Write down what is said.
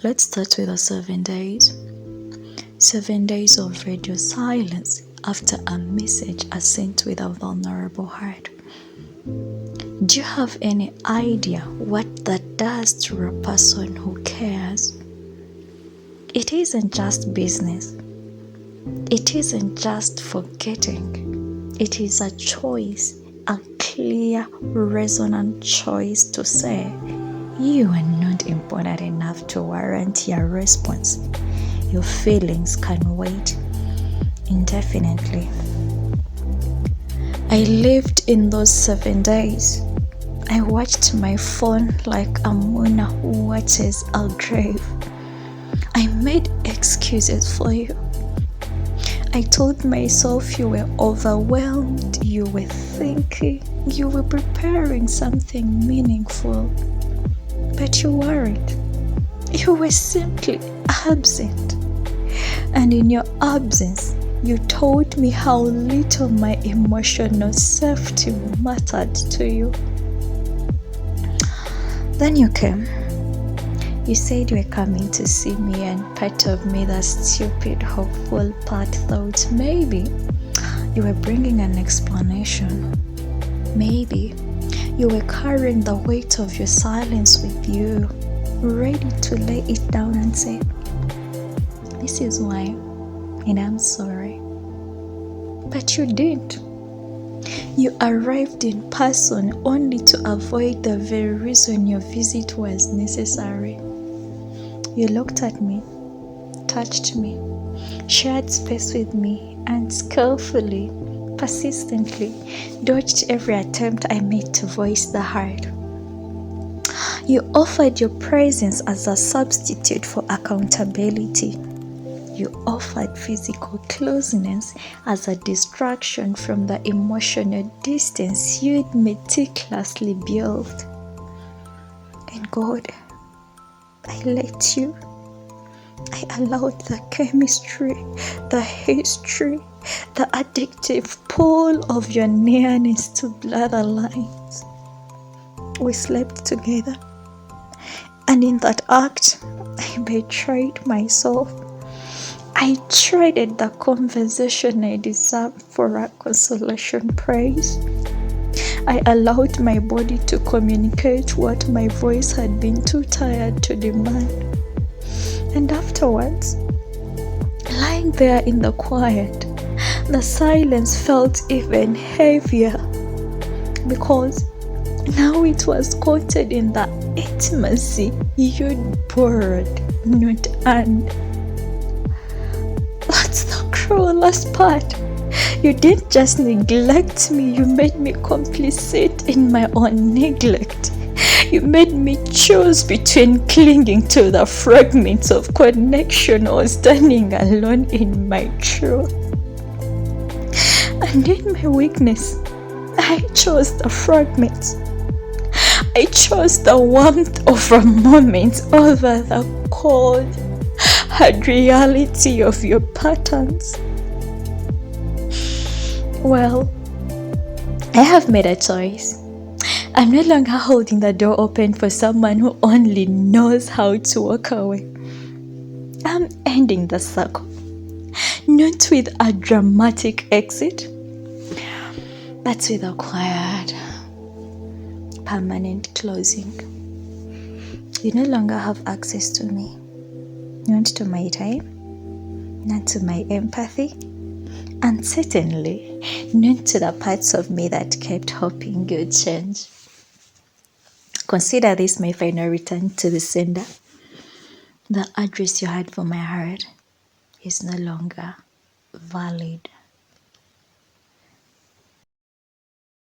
Let's start with the 7 days. 7 days of radio silence after a message is sent with a vulnerable heart. Do you have any idea what that does to a person who cares? It isn't just business. It isn't just forgetting. It is a choice, a clear, resonant choice to say, you are not important enough to warrant your response. Your feelings can wait indefinitely. I lived in those 7 days. I watched my phone like a mourner who watches a grave. I made excuses for you. I told myself you were overwhelmed, you were thinking, you were preparing something meaningful. But you weren't. You were simply absent. And in your absence, you told me how little my emotional safety mattered to you. Then you came. You said you were coming to see me, and part of me, the stupid, hopeful part, thought maybe you were bringing an explanation. Maybe you were carrying the weight of your silence with you, ready to lay it down and say, this is why, and I'm sorry. But you didn't. You arrived in person only to avoid the very reason your visit was necessary. You looked at me, touched me, shared space with me, and skillfully, persistently dodged every attempt I made to voice the heart. You offered your presence as a substitute for accountability. You offered physical closeness as a distraction from the emotional distance you'd meticulously built. And God, I let you. I allowed the chemistry, the history, the addictive pull of your nearness to blur the lines. We slept together, and in that act, I betrayed myself. I traded the conversation I deserved for a consolation praise. I allowed my body to communicate what my voice had been too tired to demand. And afterwards, lying there in the quiet, the silence felt even heavier because now it was coated in the intimacy you'd borrowed, not earned. That's the cruelest part. You didn't just neglect me, you made me complicit in my own neglect. You made me choose between clinging to the fragments of connection or standing alone in my truth. And in my weakness, I chose the fragments. I chose the warmth of a moment over the cold, hard reality of your patterns. Well, I have made a choice. I'm no longer holding the door open for someone who only knows how to walk away. I'm ending the circle, not with a dramatic exit, but with a quiet, permanent closing. You no longer have access to me, not to my time, not to my empathy, and certainly not to the parts of me that kept hoping you'd change. Consider this my final return to the sender. The address you had for my heart is no longer valid.